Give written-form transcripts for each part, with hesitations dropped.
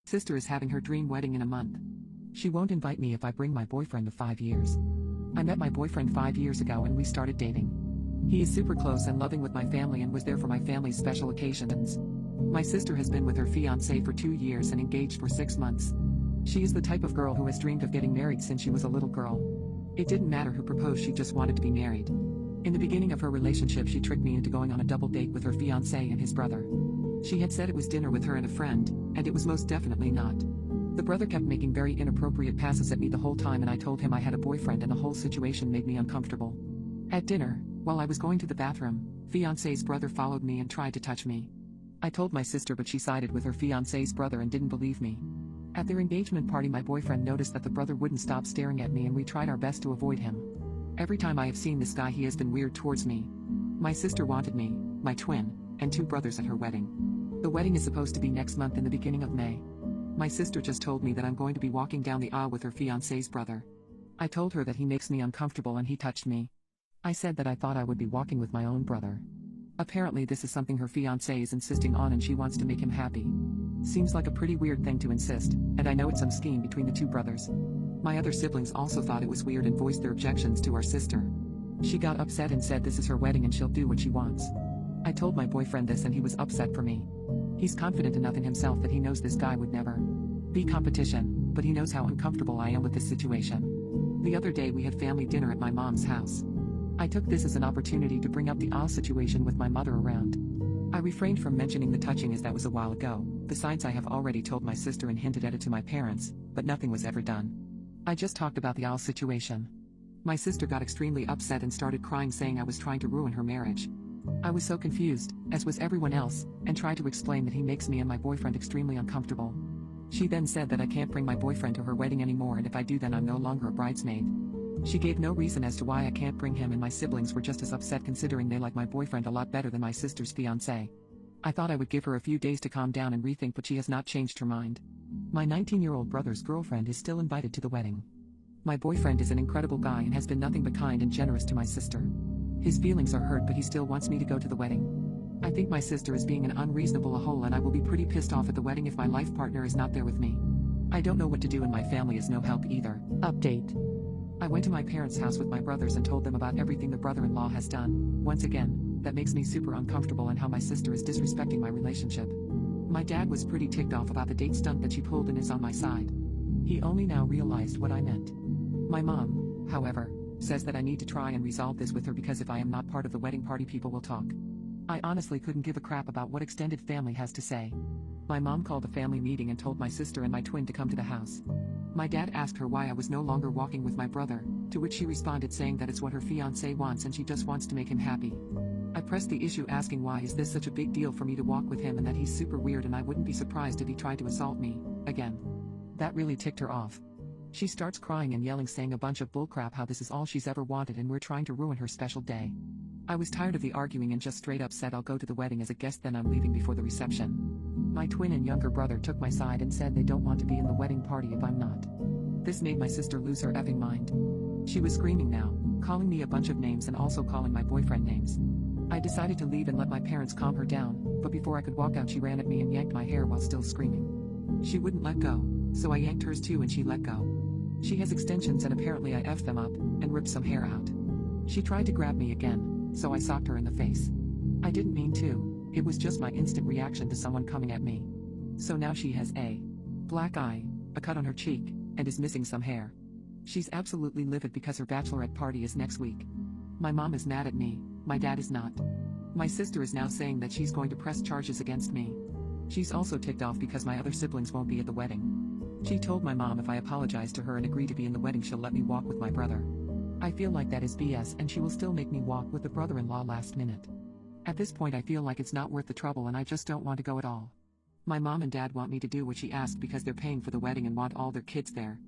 Sister is having her dream wedding in a month. She won't invite me if I bring my boyfriend of 5 years. I met my boyfriend 5 years ago and we started dating. He is super close and loving with my family and was there for my family's special occasions. My sister has been with her fiancé for 2 years and engaged for 6 months. She is the type of girl who has dreamed of getting married since she was a little girl. It didn't matter who proposed, she just wanted to be married. In the beginning of her relationship, she tricked me into going on a double date with her fiancé and his brother. She had said it was dinner with her and a friend, and it was most definitely not. The brother kept making very inappropriate passes at me the whole time and I told him I had a boyfriend and the whole situation made me uncomfortable. At dinner, while I was going to the bathroom, fiancé's brother followed me and tried to touch me. I told my sister but she sided with her fiancé's brother and didn't believe me. At their engagement party, my boyfriend noticed that the brother wouldn't stop staring at me and we tried our best to avoid him. Every time I have seen this guy, he has been weird towards me. My sister wanted me, my twin, and 2 brothers at her wedding. The wedding is supposed to be next month in the beginning of May. My sister just told me that I'm going to be walking down the aisle with her fiancé's brother. I told her that he makes me uncomfortable and he touched me. I said that I thought I would be walking with my own brother. Apparently this is something her fiancé is insisting on and she wants to make him happy. Seems like a pretty weird thing to insist, and I know it's some scheme between the 2 brothers. My other siblings also thought it was weird and voiced their objections to our sister. She got upset and said this is her wedding and she'll do what she wants. I told my boyfriend this and he was upset for me. He's confident enough in himself that he knows this guy would never be competition, but he knows how uncomfortable I am with this situation. The other day we had family dinner at my mom's house. I took this as an opportunity to bring up the aisle situation with my mother around. I refrained from mentioning the touching as that was a while ago, besides I have already told my sister and hinted at it to my parents, but nothing was ever done. I just talked about the aisle situation. My sister got extremely upset and started crying, saying I was trying to ruin her marriage. I was so confused, as was everyone else, and tried to explain that he makes me and my boyfriend extremely uncomfortable. She then said that I can't bring my boyfriend to her wedding anymore and if I do then I'm no longer a bridesmaid. She gave no reason as to why I can't bring him and my siblings were just as upset considering they like my boyfriend a lot better than my sister's fiancé. I thought I would give her a few days to calm down and rethink, but she has not changed her mind. My 19-year-old brother's girlfriend is still invited to the wedding. My boyfriend is an incredible guy and has been nothing but kind and generous to my sister. His feelings are hurt but he still wants me to go to the wedding. I think my sister is being an unreasonable a-hole and I will be pretty pissed off at the wedding if my life partner is not there with me. I don't know what to do and my family is no help either. Update. I went to my parents' house with my brothers and told them about everything the brother-in-law has done. Once again, that makes me super uncomfortable and how my sister is disrespecting my relationship. My dad was pretty ticked off about the date stunt that she pulled and is on my side. He only now realized what I meant. My mom, however, says that I need to try and resolve this with her because if I am not part of the wedding party, people will talk. I honestly couldn't give a crap about what extended family has to say. My mom called a family meeting and told my sister and my twin to come to the house. My dad asked her why I was no longer walking with my brother, to which she responded saying that it's what her fiancé wants and she just wants to make him happy. I pressed the issue asking why is this such a big deal for me to walk with him and that he's super weird and I wouldn't be surprised if he tried to assault me, again. That really ticked her off. She starts crying and yelling, saying a bunch of bullcrap, how this is all she's ever wanted and we're trying to ruin her special day. I was tired of the arguing and just straight up said I'll go to the wedding as a guest, then I'm leaving before the reception. My twin and younger brother took my side and said they don't want to be in the wedding party if I'm not. This made my sister lose her effing mind. She was screaming now, calling me a bunch of names and also calling my boyfriend names. I decided to leave and let my parents calm her down, but before I could walk out she ran at me and yanked my hair while still screaming. She wouldn't let go, so I yanked hers too and she let go. She has extensions and apparently I effed them up, and ripped some hair out. She tried to grab me again, so I socked her in the face. I didn't mean to, it was just my instant reaction to someone coming at me. So now she has a black eye, a cut on her cheek, and is missing some hair. She's absolutely livid because her bachelorette party is next week. My mom is mad at me, my dad is not. My sister is now saying that she's going to press charges against me. She's also ticked off because my other siblings won't be at the wedding. She told my mom if I apologize to her and agree to be in the wedding she'll let me walk with my brother. I feel like that is BS and she will still make me walk with the brother-in-law last minute. At this point I feel like it's not worth the trouble and I just don't want to go at all. My mom and dad want me to do what she asked because they're paying for the wedding and want all their kids there.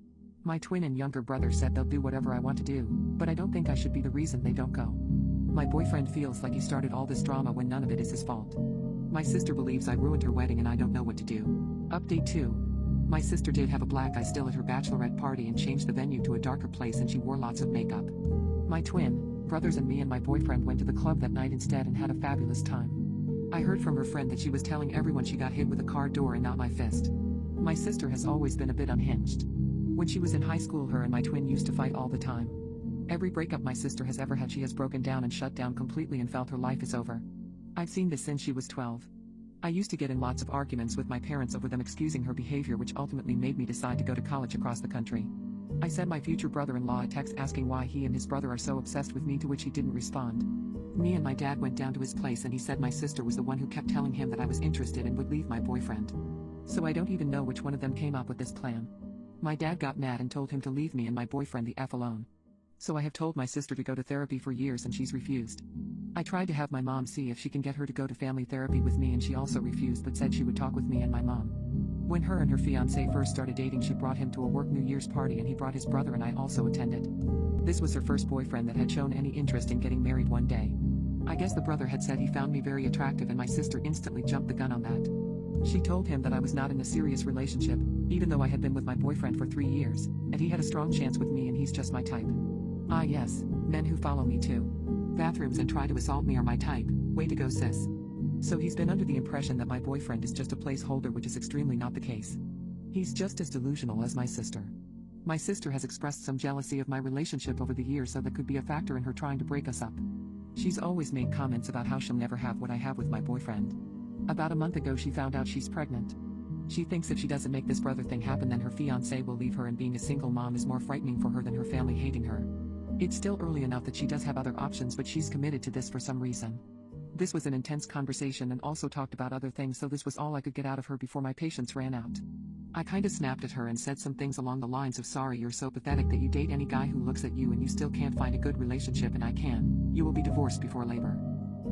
My twin and younger brother said they'll do whatever I want to do, but I don't think I should be the reason they don't go. My boyfriend feels like he started all this drama when none of it is his fault. My sister believes I ruined her wedding and I don't know what to do. Update 2. My sister did have a black eye still at her bachelorette party and changed the venue to a darker place and she wore lots of makeup. My twin brothers and me and my boyfriend went to the club that night instead and had a fabulous time. I heard from her friend that she was telling everyone she got hit with a car door and not my fist. My sister has always been a bit unhinged. When she was in high school, her and my twin used to fight all the time. Every breakup my sister has ever had, she has broken down and shut down completely and felt her life is over. I've seen this since she was 12. I used to get in lots of arguments with my parents over them excusing her behavior, which ultimately made me decide to go to college across the country. I sent my future brother-in-law a text asking why he and his brother are so obsessed with me, to which he didn't respond. Me and my dad went down to his place and he said my sister was the one who kept telling him that I was interested and would leave my boyfriend. So I don't even know which one of them came up with this plan. My dad got mad and told him to leave me and my boyfriend the F alone. So I have told my sister to go to therapy for years and she's refused. I tried to have my mom see if she can get her to go to family therapy with me and she also refused, but said she would talk with me and my mom. When her and her fiancé first started dating, she brought him to a work New Year's party and he brought his brother and I also attended. This was her first boyfriend that had shown any interest in getting married one day. I guess the brother had said he found me very attractive and my sister instantly jumped the gun on that. She told him that I was not in a serious relationship, even though I had been with my boyfriend for 3 years, and he had a strong chance with me and he's just my type. Ah yes, men who follow me to bathrooms and try to assault me are my type. Way to go, sis. So he's been under the impression that my boyfriend is just a placeholder, which is extremely not the case. He's just as delusional as my sister. My sister has expressed some jealousy of my relationship over the years, so that could be a factor in her trying to break us up. She's always made comments about how she'll never have what I have with my boyfriend. About a month ago she found out she's pregnant. She thinks if she doesn't make this brother thing happen, then her fiancé will leave her, and being a single mom is more frightening for her than her family hating her. It's still early enough that she does have other options, but she's committed to this for some reason. This was an intense conversation and also talked about other things, so this was all I could get out of her before my patience ran out. I kinda snapped at her and said some things along the lines of, sorry, you're so pathetic that you date any guy who looks at you and you still can't find a good relationship, and I can. You will be divorced before labor.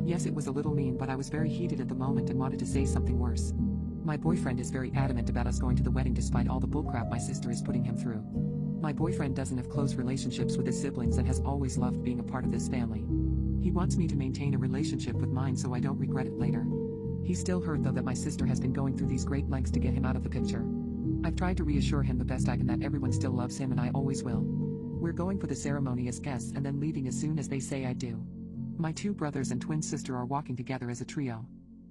Yes, it was a little mean, but I was very heated at the moment and wanted to say something worse. My boyfriend is very adamant about us going to the wedding despite all the bullcrap my sister is putting him through. My boyfriend doesn't have close relationships with his siblings and has always loved being a part of this family. He wants me to maintain a relationship with mine so I don't regret it later. He's still hurt though that my sister has been going through these great lengths to get him out of the picture. I've tried to reassure him the best I can that everyone still loves him and I always will. We're going for the ceremony as guests and then leaving as soon as they say I do. My 2 brothers and twin sister are walking together as a trio.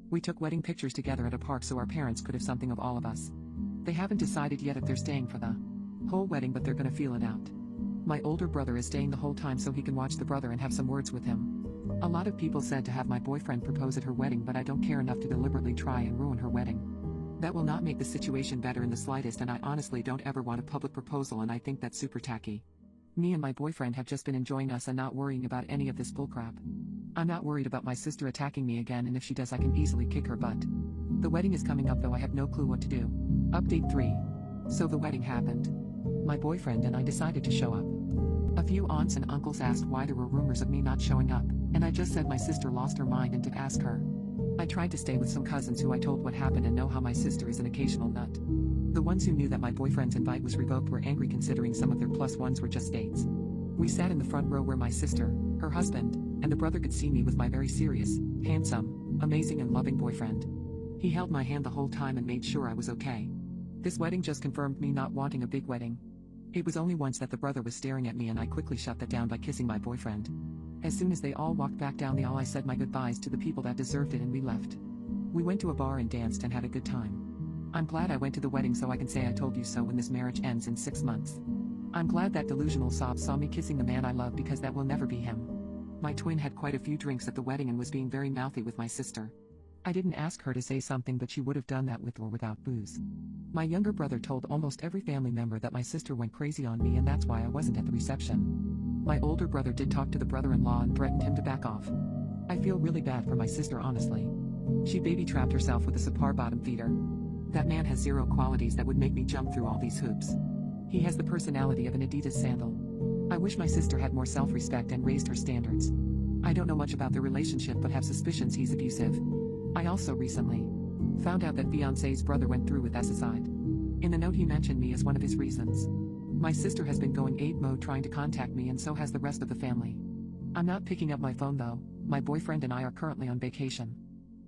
We took wedding pictures together at a park so our parents could have something of all of us. They haven't decided yet if they're staying for the whole wedding, but they're gonna feel it out. My older brother is staying the whole time so he can watch the brother and have some words with him. A lot of people said to have my boyfriend propose at her wedding, but I don't care enough to deliberately try and ruin her wedding. That will not make the situation better in the slightest, and I honestly don't ever want a public proposal, and I think that's super tacky. Me and my boyfriend have just been enjoying us and not worrying about any of this bullcrap. I'm not worried about my sister attacking me again, and if she does I can easily kick her butt. The wedding is coming up though, I have no clue what to do. Update 3. So the wedding happened. My boyfriend and I decided to show up. A few aunts and uncles asked why there were rumors of me not showing up, and I just said my sister lost her mind and to ask her. I tried to stay with some cousins who I told what happened and know how my sister is an occasional nut. The ones who knew that my boyfriend's invite was revoked were angry, considering some of their +1s were just dates. We sat in the front row where my sister, her husband, and the brother could see me with my very serious, handsome, amazing and loving boyfriend. He held my hand the whole time and made sure I was okay. This wedding just confirmed me not wanting a big wedding. It was only once that the brother was staring at me and I quickly shut that down by kissing my boyfriend. As soon as they all walked back down the aisle I said my goodbyes to the people that deserved it and we left. We went to a bar and danced and had a good time. I'm glad I went to the wedding so I can say I told you so when this marriage ends in 6 months. I'm glad that delusional sob saw me kissing the man I love, because that will never be him. My twin had quite a few drinks at the wedding and was being very mouthy with my sister. I didn't ask her to say something, but she would have done that with or without booze. My younger brother told almost every family member that my sister went crazy on me, and that's why I wasn't at the reception. My older brother did talk to the brother-in-law and threatened him to back off. I feel really bad for my sister, honestly. She baby-trapped herself with a Sapar bottom feeder. That man has 0 qualities that would make me jump through all these hoops. He has the personality of an Adidas sandal. I wish my sister had more self-respect and raised her standards. I don't know much about their relationship but have suspicions he's abusive. I also recently found out that fiancé's brother went through with suicide. In the note he mentioned me as one of his reasons. My sister has been going ape mode trying to contact me, and so has the rest of the family. I'm not picking up my phone though. My boyfriend and I are currently on vacation.